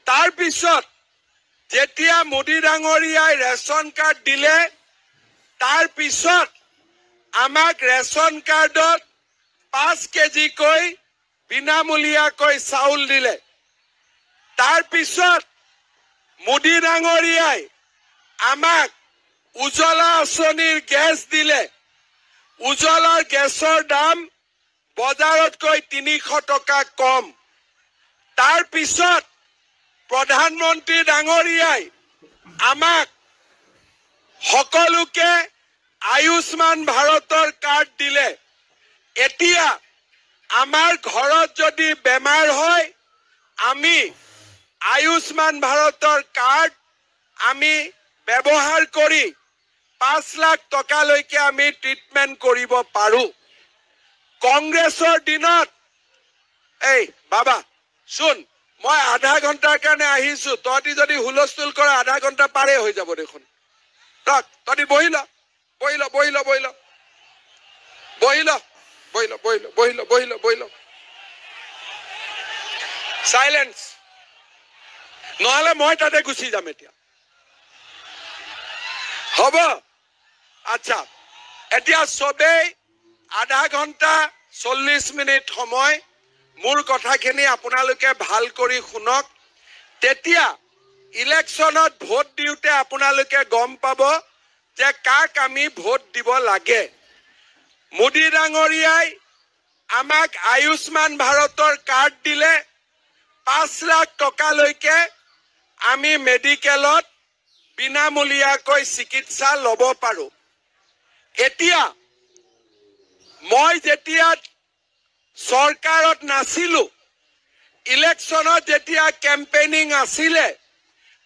তাৰ পিছত যেতিয়া মোদী ডাঙৰীয়াই ৰেচন কাৰ্ড দিলে তাৰ পিছত আমাক ৰেচন কাৰ্ডত 5 কেজিকৈ বিনামূলীয়াকৈ চাউল দিলে তাৰ পিছত মোদী ডাঙৰীয়াই আমাক উজ্জ্বলা আঁচনিৰ গেছ দিলে উজ্জ্বলাৰ গেছৰ দাম বজাৰতকৈ 300 টকা কম তাৰ পিছত প্ৰধানমন্ত্ৰী ডাঙৰীয়াই আমাক সকলোকে আয়ুষ্মান ভাৰতৰ কাৰ্ড দিলে এতিয়া আমাৰ ঘৰত যদি বেমাৰ হয় আমি আয়ুষ্মান ভাৰতৰ কাৰ্ড আমি ব্যৱহাৰ কৰি 5 লাখ টকালৈকে আমি ট্ৰিটমেন্ট কৰিব পাৰো কংগ্ৰেছৰ দিনত এই বাবা শুন মই আধা ঘণ্টাৰ কাৰণে আহিছো তহঁতি যদি হুলস্থুল কৰা আধা ঘণ্টা পাৰে হৈ যাব দেখোন ৰখ তহঁতি বহিল সাইলেন্স নহলে মই তাতে গুচি যাম এতিয়া হ'ব আচ্ছা এতিয়া সবেই আধা ঘণ্টা 40 মিনিট সময় মোৰ কথাখিনি আপোনালোকে ভাল কৰি শুনক তেতিয়া ইলেকশ্যনত ভোট দিওতে আপোনালোকে গম পাব যে কাক আমি ভোট দিব লাগে মোদী ডাঙৰীয়াই আমাক আয়ুষ্মান ভাৰতৰ কাৰ্ড দিলে 5 লাখ টকালৈকে আমি মেডিকেলত বিনামূলীয়াকৈ চিকিৎসা ল'ব পাৰো এতিয়া মই যেতিয়া চৰকাৰত নাছিলো ইলেকশ্যনত যেতিয়া কেম্পেইনিং আছিলে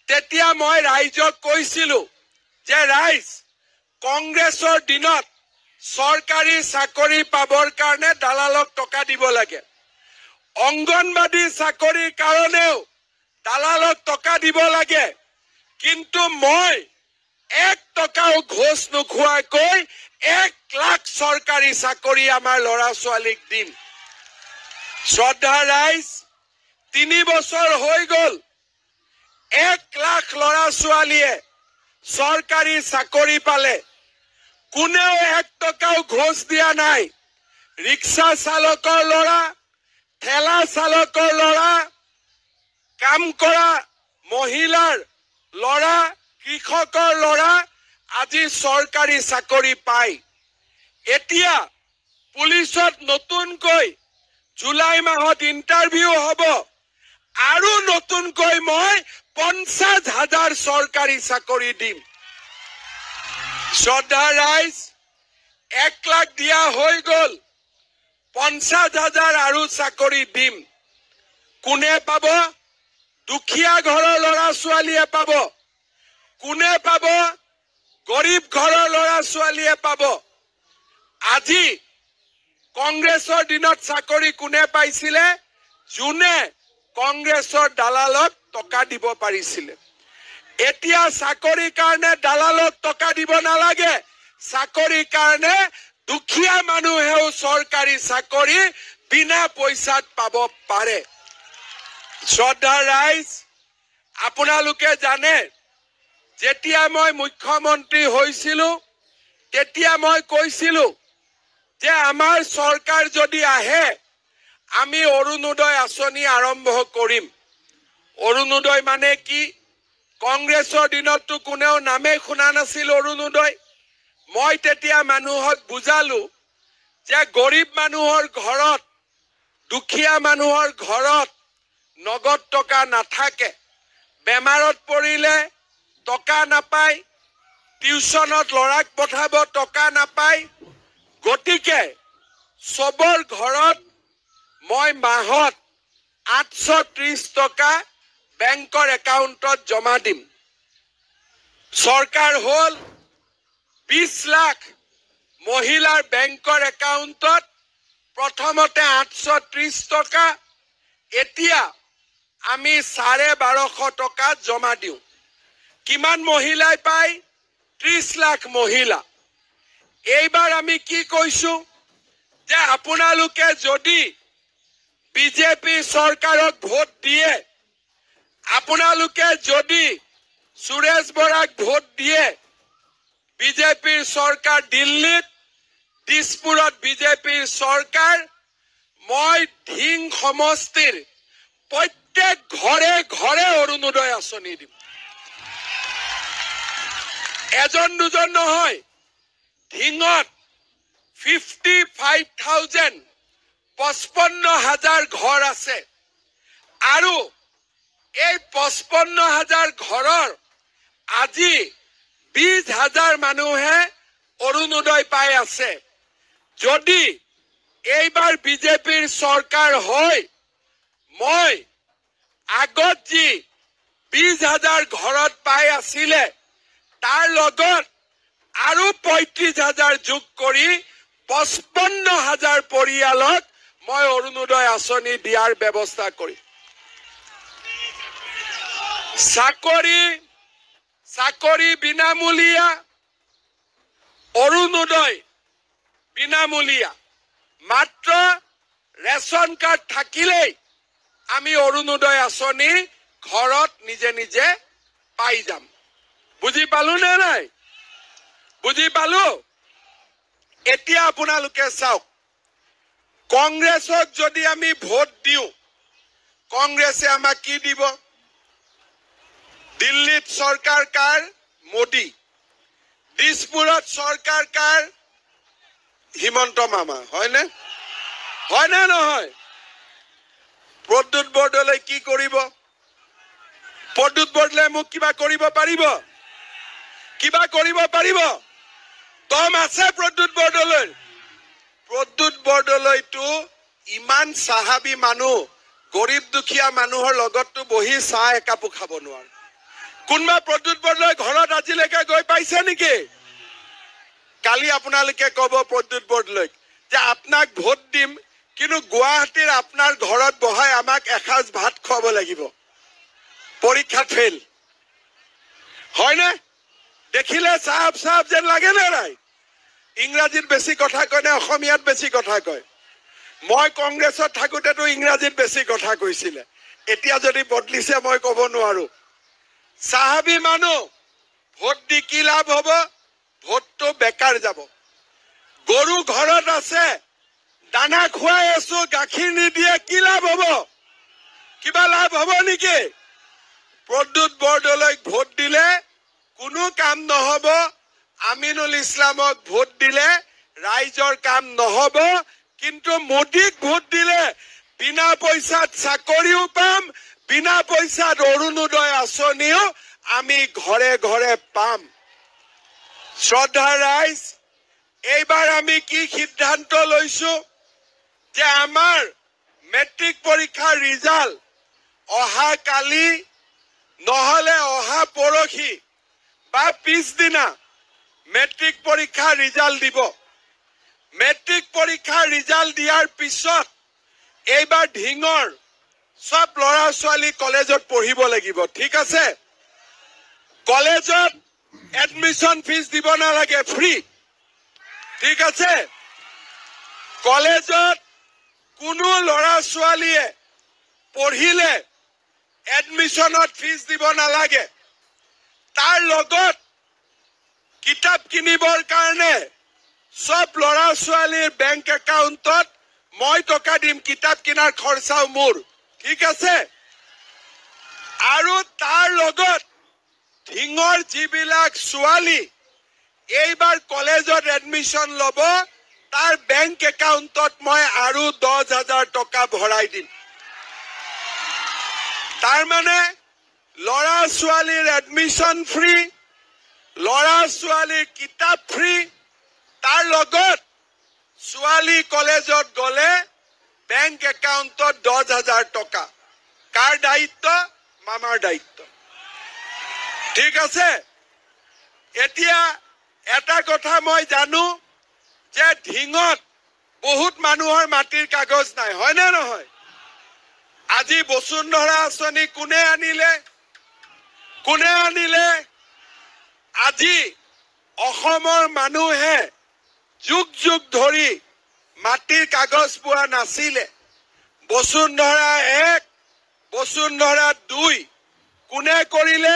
তেতিয়া মই ৰাইজক কৈছিলো যে ৰাইজ কংগ্ৰেছৰ দিনত চৰকাৰী চাকৰি পাবৰ কাৰণে দালালক টকা দিব লাগে অংগনবাদী চাকৰিৰ কাৰণেও দালালক টকা দিব লাগে কিন্তু মই 1 টকাও ঘোষ নোখোৱাকৈ 1 লাখ চৰকাৰী চাকৰি আমাৰ ল'ৰা ছোৱালীক দিম শ্ৰদ্ধা ৰাইজ 3 বছৰ হৈ গল 1 লাখ ল'ৰা ছোৱালীয়ে চৰকাৰী চাকৰি পালে কোনেও 1 টকাও ঘোষ দিয়া নাই ৰিক্সা চালকৰ ল'ৰা ঠেলা চালকৰ ল'ৰা কাম কৰা মহিলাৰ ল'ৰা কৃষকৰ ল'ৰা আজি চৰকাৰী চাকৰি পায় এতিয়া পুলিচত নতুনকৈ জুলাই মাহত ইন্টাৰভিউ হ'ব আৰু নতুনকৈ মই 50,000 চৰকাৰী চাকৰি দিম শ্ৰদ্ধা ৰাইজ 1 লাখ দিয়া হৈ গল 50,000 আৰু চাকৰি দিম কোনে পাব দুখীয়া ঘৰৰ ল'ৰা ছোৱালীয়ে পাব কোনে পাব গৰীব ঘৰৰ ল'ৰা ছোৱালীয়ে পাব আজি কংগ্ৰেছৰ দিনত চাকৰি কোনে পাইছিলে যোনে কংগ্ৰেছৰ দালালক টকা দিব পাৰিছিলে এতিয়া চাকৰিৰ কাৰণে দালালক টকা দিব নালাগে চাকৰিৰ কাৰণে দুখীয়া মানুহেও চৰকাৰী চাকৰি বিনা পইচাত পাব পাৰে শ্ৰদ্ধা ৰাইজ আপোনালোকে জানে যেতিয়া মই মুখ্যমন্ত্ৰী হৈছিলো তেতিয়া মই কৈছিলো যে আমাৰ চৰকাৰ যদি আহে আমি অৰুণোদয় আঁচনি আৰম্ভ কৰিম অৰুণোদয় মানে কি কংগ্ৰেছৰ দিনততো কোনেও নামে শুনা নাছিল অৰুণোদয় মই তেতিয়া মানুহক বুজালো যে গৰীব মানুহৰ ঘৰত দুখীয়া মানুহৰ ঘৰত নগদ টকা নাথাকে বেমাৰত পৰিলে টকা নাপায় টিউচনত ল'ৰাক পঠাব টকা নাপায় গতিকে সবৰ ঘৰত মই মাহত 830 টকা বেংকৰ একাউণ্টত জমা দিম চৰকাৰ হল 20 লাখ মহিলাৰ বেংকৰ একাউণ্টত প্ৰথমতে 830 টকা এতিয়া আমি 1250 টকা জমা দিও কিমান মহিলাই পায় 30 লাখ মহিলা এইবাৰ আমি কি কৈছো যে আপোনালোকে যদি বিজেপি চৰকাৰক ভোট দিয়ে আপোনালোকে যদি সুৰেশ বৰাক ভোট দিয়ে বিজেপিৰ চৰকাৰ দিল্লীত দিছপুৰত বিজেপিৰ চৰকাৰ মই ধিং সমষ্টিৰ প্ৰত্যেক ঘৰে ঘৰে অৰুণোদয় আঁচনি দিম এজন দুজন নহয় ধিঙত 55,000 55,000 ঘৰ আছে আৰু এই 55,000 ঘৰৰ আজি 20,000 মানুহে অৰুণোদয় পাই আছে যদি এইবাৰ বিজেপিৰ চৰকাৰ হয় মই আগত যি 20,000 ঘৰত পাই আছিলে তাৰ লগত আৰু 35,000 যোগ কৰি 55,000 পৰিয়ালক মই অৰুণোদয় আঁচনি দিয়াৰ ব্যৱস্থা কৰিম চাকৰি বিনামূলীয়া অৰুণোদয় বিনামূলীয়া মাত্ৰ ৰেশন কাৰ্ড থাকিলেই আমি অৰুণোদয় আঁচনি ঘৰত নিজে নিজে পাই যাম বুজি পালো নে নাই বুজি পালো এতিয়া আপোনালোকে চাওক কংগ্ৰেছক যদি আমি ভোট দিও কংগ্ৰেছে আমাক কি দিব দিল্লীত চৰকাৰ কাৰ মোদী দিছপুৰত চৰকাৰ কাৰ হিমন্ত মামা হয়নে নহয় প্ৰদ্যুৎ বৰদলৈ কি কৰিব প্ৰদ্যুৎ বৰদলৈ মোক কিবা কৰিব পাৰিব দম আছে প্ৰদ্যুৎ বৰদলৈটো ইমান সাহাবী মানুহ গৰীব দুখীয়া মানুহৰ লগতটো বহি চাহ একাপো খাব নোৱাৰে কোনবা প্ৰদ্যুৎ বৰদলৈ ঘৰত আজিলৈকে গৈ পাইছে নেকি কালি আপোনালোকে কব প্ৰদ্যুৎ বৰদলৈক যে আপোনাক ভোট দিম কিন্তু গুৱাহাটীৰ আপোনাৰ ঘৰত বহাই আমাক এসাঁজ ভাত খুৱাব লাগিব পৰীক্ষা ফেল হয়নে দেখিলে সাহেব যেন লাগে নে নাই ইংৰাজীত বেছি কথা কয় নে অসমীয়াত বেছি কথা কয় মই কংগ্ৰেছত থাকোতেতো ইংৰাজীত বেছি কথা কৈছিলে এতিয়া যদি বদলিছে মই কব নোৱাৰো সাহাবী মানুহ ভোট দি কি লাভ হব ভোটটো বেকাৰ যাব গৰু ঘৰত আছে দানা খুৱাই আছো গাখীৰ নিদিয়ে কি লাভ হব কিবা লাভ হব নেকি প্ৰদ্যুৎ বৰদলৈক ভোট দিলে কোনো কাম নহব আমিনুল ইছলামক ভোট দিলে ৰাইজৰ কাম নহব কিন্তু মোদীক ভোট দিলে বিনা পইচাত চাকৰিও পাম বিনা পইচাত অৰুণোদয় আঁচনিও আমি ঘৰে ঘৰে পাম শ্ৰদ্ধা ৰাইজ এইবাৰ আমি কি সিদ্ধান্ত লৈছো যে আমাৰ মেট্ৰিক পৰীক্ষাৰ ৰিজাল্ট অহা কালি নহলে অহা পৰহি বা পিছদিনা মেট্ৰিক পৰীক্ষাৰ ৰিজাল্ট দিব মেট্ৰিক পৰীক্ষাৰ ৰিজাল্ট দিয়াৰ পিছত এইবাৰ ধিঙৰ সব ল'ৰা ছোৱালী কলেজত পঢ়িব লাগিব ঠিক আছে কলেজত এডমিশন ফিজ দিব নালাগে ফ্ৰী ঠিক আছে কলেজত কোনো ল'ৰা ছোৱালীয়ে পঢ়িলে এডমিশনত ফিজ দিব নালাগে তাৰ লগত কিতাপ কিনিবৰ কাৰণে সব ল'ৰা ছোৱালীৰ বেংক একাউণ্টত মই টকা দিম কিতাপ কিনাৰ খৰচাও মোৰ ঠিক আছে আৰু তাৰ লগত ধিঙৰ যিবিলাক ছোৱালী এইবাৰ কলেজত এডমিশন ল'ব তাৰ বেংক একাউণ্টত মই আৰু 10,000 টকা ভৰাই দিম তাৰ মানে ল'ৰা ছোৱালীৰ এডমিশন ফ্ৰী ল'ৰা ছোৱালীৰ কিতাপ ফ্ৰী তাৰ লগত ছোৱালী কলেজত গলে বেংক একাউণ্টত 10,000 টকা কাৰ দায়িত্ব মামাৰ দায়িত্ব ঠিক আছে এতিয়া এটা কথা মই জানো যে ধিঙত বহুত মানুহৰ মাটিৰ কাগজ নাই হয় নে নহয় আজি বসুন্ধৰা আঁচনি কোনে আনিলে আজি অসমৰ মানুহে যুগ যুগ ধৰি মাটিৰ কাগজ পোৱা নাছিলে বসুন্ধৰা 1 বসুন্ধৰা 2 কোনে কৰিলে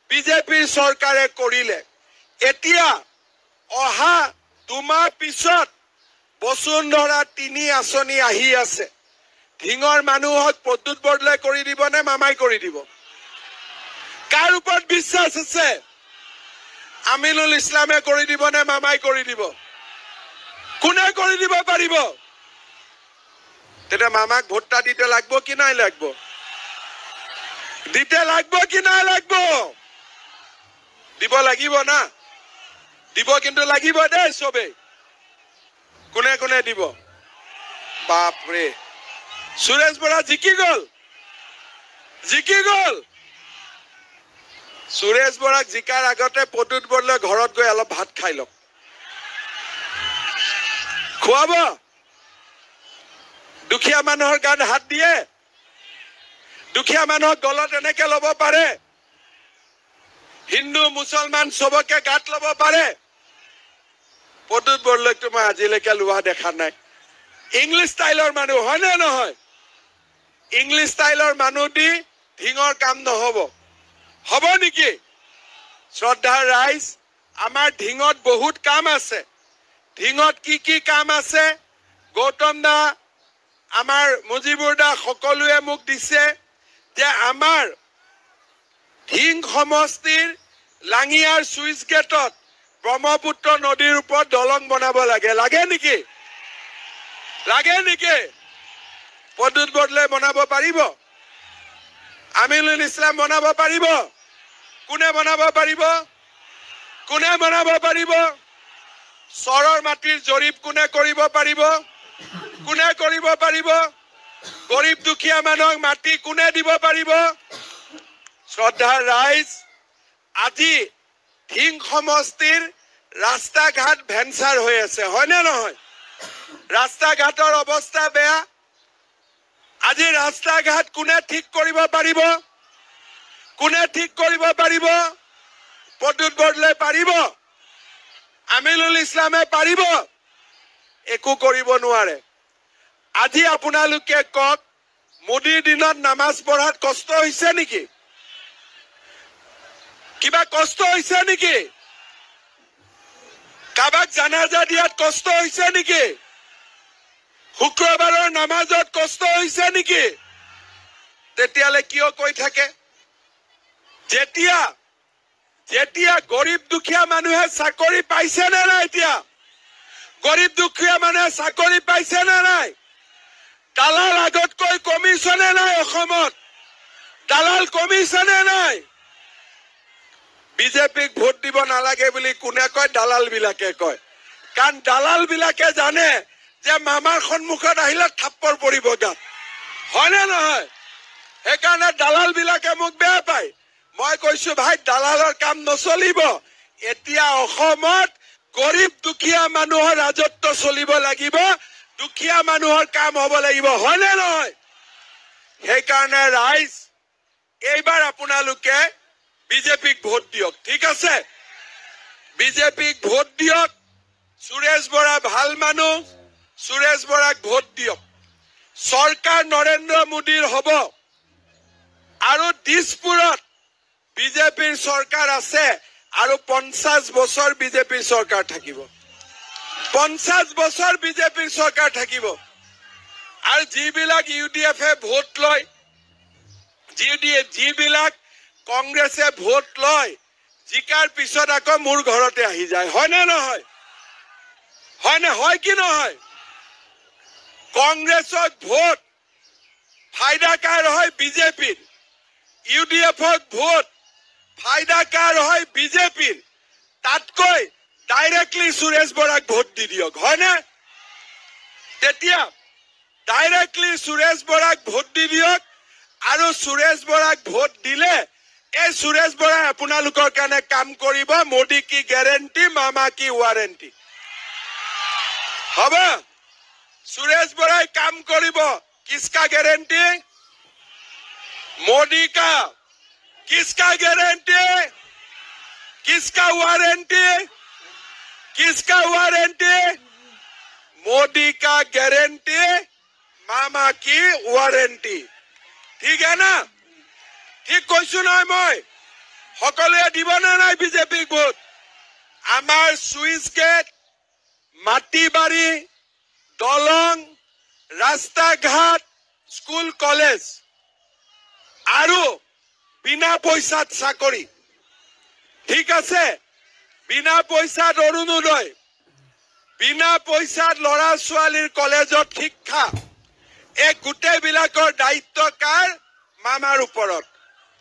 বিজেপিৰ চৰকাৰে কৰিলে এতিয়া অহা 2 মাহ পিছত বসুন্ধৰা 3 আঁচনি আহি আছে ঢিঙৰ মানুহক প্ৰদ্যুৎ বৰদলৈ কৰি দিব নে মামাই কৰি দিব কাৰ ওপৰত বিশ্বাস আছে আমিনুল ইছলামে কৰি দিব নে মামাই কৰি দিব কোনে কৰি দিব পাৰিব তেটা মামাক ভোটটা দিতে লাগব কি নাই লাগব দিতে লাগব কি নাই লাগব দিব লাগিব না দিব কিন্তু লাগিব দে সবে কোনে কোনে দিব বাপ ৰে সুৰেশ বৰা জিকি গল সুৰেশ বৰাক জিকাৰ আগতে প্ৰদ্যুৎ বৰদলৈ ঘৰত গৈ অলপ ভাত খাই লওক খুৱাব দুখীয়া মানুহৰ গাত হাত দিয়ে দুখীয়া মানুহক গলত এনেকে ল'ব পাৰে হিন্দু মুছলমান সবকে গাত ল'ব পাৰে প্ৰদ্যুৎ বৰদলৈক মই আজিলৈকে লোৱা দেখা নাই ইংলিছ ষ্টাইলৰ মানুহ হয় নে নহয় ইংলিছ ষ্টাইলৰ মানুহ দি ঢিঙৰ কাম নহব হ'ব নেকি শ্ৰদ্ধাৰ ৰাইজ আমাৰ ঢিঙত বহুত কাম আছে ঢিঙত কি কাম আছে গৌতম দা আমাৰ মুজিবুৰ দা সকলোৱে মোক দিছে যে আমাৰ ঢিং সমষ্টিৰ লাঙিয়াৰ সুইচ গেটত ব্ৰহ্মপুত্ৰ নদীৰ ওপৰত দলং বনাব লাগে নেকি প্ৰদ্যুৎ বৰদলৈ বনাব পাৰিব আমিনুল ইছলাম বনাব পাৰিব কোনে বনাব পাৰিব চৰৰ মাটিৰ জৰীপ কোনে কৰিব পাৰিব গৰীব দুখীয়া মানুহক মাটি কোনে দিব পাৰিব শ্ৰদ্ধাৰ ৰাইজ আজি ঢিং সমষ্টিৰ ৰাস্তা ঘাট ভেঞ্চাৰ হৈ আছে হয় নে নহয় ৰাস্তা ঘাটৰ অৱস্থা বেয়া আজি ৰাস্তা ঘাট কোনে ঠিক কৰিব পাৰিব প্ৰদ্যুৎ বৰদলৈ পাৰিব আমিনুল ইছলামে পাৰিব একো কৰিব নোৱাৰে আজি আপোনালোকে কক মোদীৰ দিনত নামাজ পঢ়াত কষ্ট হৈছে নেকি কিবা কষ্ট হৈছে নেকি কাবাক জানাজা দিয়াত কষ্ট হৈছে নেকি শুক্ৰবাৰৰ নামাজত কষ্ট হৈছে নেকি তেতিয়ালে কিয় কৈ থাকে যেতিয়া গৰীব দুখীয়া মানুহে চাকৰি পাইছে নে নাই এতিয়া গৰীব দুখীয়া মানুহে চাকৰি পাইছে নে নাই দালাল আগতকৈ কমিছনে নাই অসমত দালাল কমিছনে নাই বিজেপিক ভোট দিব নালাগে বুলি কোনে কয় দালাল বিলাকে কয় কাৰণ দালাল বিলাকে জানে যে মামাৰ সন্মুখত আহিলে থাপ্পৰ পৰিব গাত হয় নে নহয় সেইকাৰণে দালাল বিলাকে মোক বেয়া পায় মই কৈছো ভাই দালালৰ কাম নচলিব এতিয়া অসমত গৰীব দুখীয়া মানুহৰ ৰাজত্ব চলিব লাগিব দুখীয়া মানুহৰ কাম হ'ব লাগিব হয় নে নহয় সেইকাৰণে ৰাইজ এইবাৰ আপোনালোকে বিজেপিক ভোট দিয়ক ঠিক আছে বিজেপিক ভোট দিয়ক সুৰেশ বৰা ভাল মানুহ সুৰেশ বৰাক ভোট দিয়ক চৰকাৰ নৰেন্দ্ৰ মোদীৰ হ'ব আৰু দিছপুৰত বিজেপিৰ চৰকাৰ আছে আৰু 50 বছৰ বিজেপিৰ চৰকাৰ থাকিব 50 বছৰ বিজেপিৰ চৰকাৰ থাকিব আৰু যিবিলাক ইউডিএফে ভোট লয় যিবিলাক কংগ্ৰেছে ভোট লয় জিকাৰ পিছত আকৌ মোৰ ঘৰতে আহি যায় হয় নে নহয় হয় কি নহয় কংগ্ৰেছক ভোট ফায়দা কাৰ হয় বিজেপিৰ ইউডিএফক ভোট ফায়দা কাৰ হয় বিজেপিৰ তাতকৈ ডাইৰেক্টলি সুৰেশ বৰাক ভোট দি দিয়ক হয় না তেতিয়া ডাইৰেক্টলি সুৰেশ বৰাক ভোট দি দিয়ক আৰু সুৰেশ বৰাক ভোট দিলে এই সুৰেশ বৰাই আপোনালোকৰ কাৰণে কাম কৰিব মোদী কি গ্যাৰেণ্টি মামা কি ওয়াৰেণ্টি হ'ব সুৰেশ বৰাই কাম কৰিব किसका गारंटी मोदी का किसका गारंटी किसका वारंटी मोदी का गारंटी मामा की वारंटी ठीक है ना ঠিক কৈছো নহয় মই সকলোৱে দিবনে নাই বিজেপিক ভোট আমাৰ সুইচ গেট মাটি বাৰী দলং ৰাস্তা ঘাট স্কুল কলেজ আৰু বিনা পইচাত চাকৰি ঠিক আছে বিনা পইচাত অৰুণোদয় বিনা পইচাত ল'ৰা ছোৱালীৰ কলেজত শিক্ষা এই গোটেইবিলাকৰ দায়িত্ব কাৰ মামাৰ ওপৰত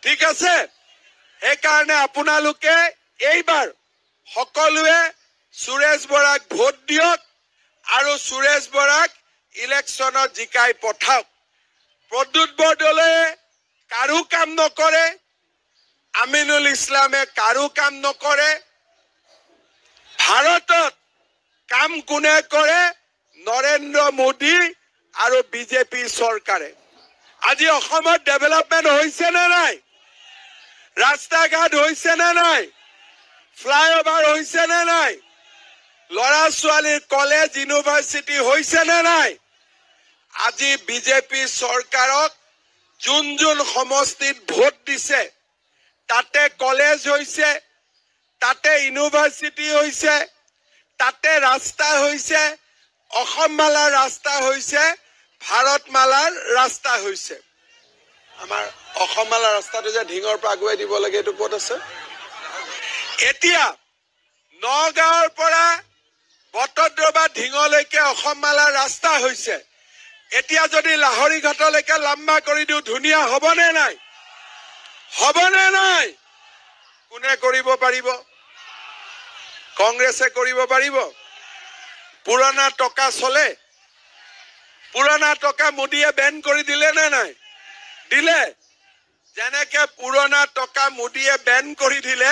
ঠিক আছে সেইকাৰণে আপোনালোকে এইবাৰ সকলোৱে সুৰেশ বৰাক ভোট দিয়ক আৰু সুৰেশ বৰাক ইলেকশ্যনত জিকাই পঠাওক প্ৰদ্যুৎ বৰদলৈয়ে কাৰো কাম নকৰে আমিনুল ইছলামে কাৰো কাম নকৰে ভাৰতত কাম কোনে কৰে নৰেন্দ্ৰ মোদী আৰু বিজেপি চৰকাৰে আজি অসমত ডেভেলপমেন্ট হৈছে নে নাই ৰাস্তা ঘাট হৈছে নে নাই ফ্লাইঅভাৰ হৈছে নে নাই ল'ৰা ছোৱালীৰ কলেজ ইউনিভাৰ্চিটি হৈছে নে নাই আজি বিজেপি চৰকাৰক যোন যোন সমষ্টিত ভোট দিছে তাতে কলেজ হৈছে তাতে ইউনিভাৰ্চিটি হৈছে তাতে ৰাস্তা হৈছে অসমমালাৰ ৰাস্তা হৈছে ভাৰতমালাৰ ৰাস্তা হৈছে আমাৰ অসমমালাৰ ৰাস্তাটো যে ঢিঙৰ পৰা আগুৱাই দিব লাগে এইটো ক'ত আছে এতিয়া নগাঁৱৰ পৰা বটদ্ৰৱা ঢিঙলৈকে অসমমালাৰ ৰাস্তা হৈছে এতিয়া যদি লাহৰি ঘাটলৈকে লম্বা কৰি দিও ধুনীয়া হ'বনে নাই কোনে কৰিব পাৰিব কংগ্ৰেছে কৰিব পাৰিব পুৰণা টকা চলে পুৰণা টকা মোদীয়ে বেন কৰি দিলে নে নাই দিলে যেনেকে পুৰণা টকা মোদীয়ে বেন কৰি দিলে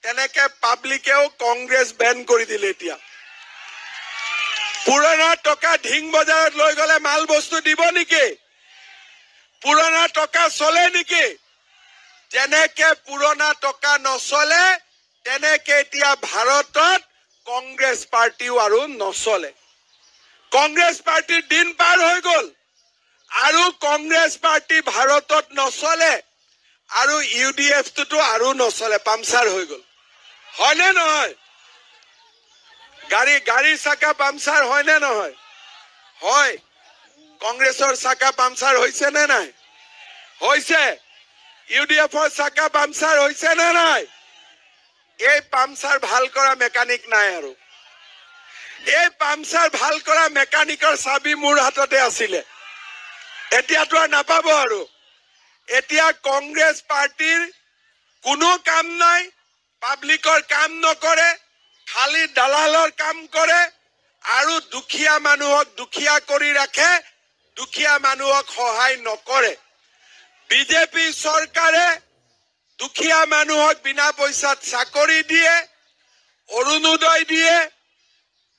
তেনেকে পাব্লিকেও কংগ্ৰেছ বেন কৰি দিলে এতিয়া পুৰণা টকা ঢিং বজাৰত লৈ গলে মাল বস্তু দিব নেকি পুৰণা টকা চলে নেকি যেনেকে পুৰণা টকা নচলে তেনেকে এতিয়া ভাৰতত কংগ্ৰেছ পাৰ্টিও আৰু নচলে কংগ্ৰেছ পাৰ্টিৰ দিন পাৰ হৈ গল আৰু কংগ্ৰেছ পাৰ্টি ভাৰতত নচলে আৰু ইউডিএফটো আৰু নচলে পামচাৰ হৈ গল হয়নে নহয় গাড়ী চাকা পামচাৰ হয় নে নহয় হয় কংগ্ৰেছৰ চাকা পামচাৰ হৈছে নে নাই হৈছে ইউডিএফৰ চাকা পামচাৰ হৈছে নে নাই এই পামচাৰ ভাল কৰা মেকানিক নাই আৰু এই পামচাৰ ভাল কৰা মেকানিকৰ চাবি মোৰ হাততে আছিলে এতিয়াতো আৰু নাপাব আৰু এতিয়া কংগ্ৰেছ পাৰ্টিৰ কোনো কাম নাই পাব্লিকৰ কাম নকৰে খালি দালালৰ কাম কৰে আৰু দুখীয়া মানুহক দুখীয়া কৰি ৰাখে দুখীয়া মানুহক সহায় নকৰে বিজেপি চৰকাৰে দুখীয়া মানুহক বিনা পইচাত চাকৰি দিয়ে অৰুণোদয় দিয়ে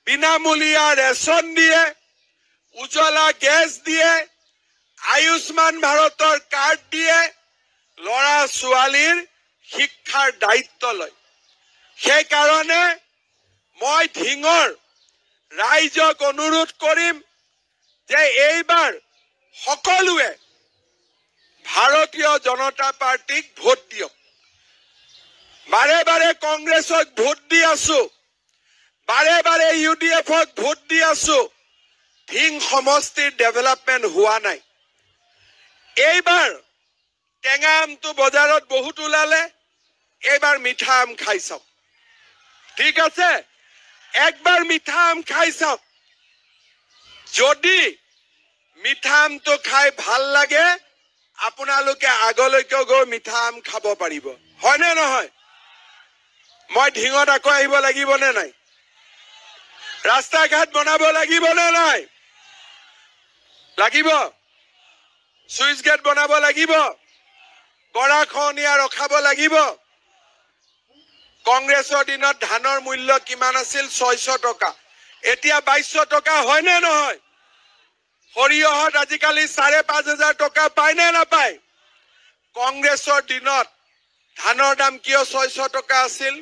বিনামূলীয়া ৰেচন দিয়ে উজ্জ্বলা গেছ দিয়ে আয়ুষ্মান ভাৰতৰ কাৰ্ড দিয়ে ল'ৰা ছোৱালীৰ শিক্ষাৰ দায়িত্ব লয় সেইকাৰণে মই ঢিঙৰ ৰাইজক অনুৰোধ কৰিম যে এইবাৰ সকলোৱে ভাৰতীয় জনতা পাৰ্টিক ভোট দিয়ক বাৰে বাৰে কংগ্ৰেছক ভোট দি আছো বাৰে বাৰে ইউডিএফক ভোট দি আছো ঢিং সমষ্টিৰ ডেভেলপমেন্ট হোৱা নাই এইবাৰ টেঙা আমটো বজাৰত বহুত ওলালে এইবাৰ মিঠা আম খাই চাওক ঠিক আছে একবাৰ মিঠা আম খাই চাওক যদি মিঠা আমটো খাই ভাল লাগে আপোনালোকে আগলৈকে গৈ মিঠা আম খাব পাৰিব হয়নে নহয় মই ঢিঙত আকৌ আহিব লাগিব নে নাই ৰাস্তা ঘাট বনাব লাগিব নে নাই লাগিব সুইচ গেট বনাব লাগিব গৰাখহনীয়া ৰখাব লাগিব কংগ্ৰেছৰ দিনত ধানৰ মূল্য কিমান আছিল 600 টকা এতিয়া 2200 টকা হয় নে নহয় সৰিয়হত আজিকালি 5,500 টকা পায় নে নাপায় কংগ্ৰেছৰ দিনত ধানৰ দাম কিয় 600 টকা আছিল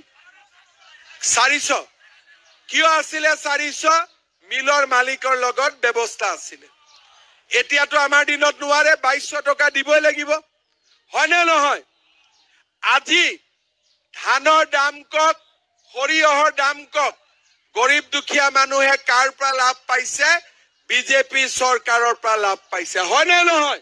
400 কিয় আছিলে 400 মিলৰ মালিকৰ লগত ব্যৱস্থা আছিল এতিয়াতো আমাৰ দিনত নোৱাৰে 2200 টকা দিবই লাগিব হয় নে নহয় আজি ধানৰ দাম কওক, সৰিয়হৰ দাম কওক, গৰীব দুখীয়া মানুহে কাৰ পৰা লাভ পাইছে? বিজেপি চৰকাৰৰ পৰা লাভ পাইছে, হয় নে নহয়?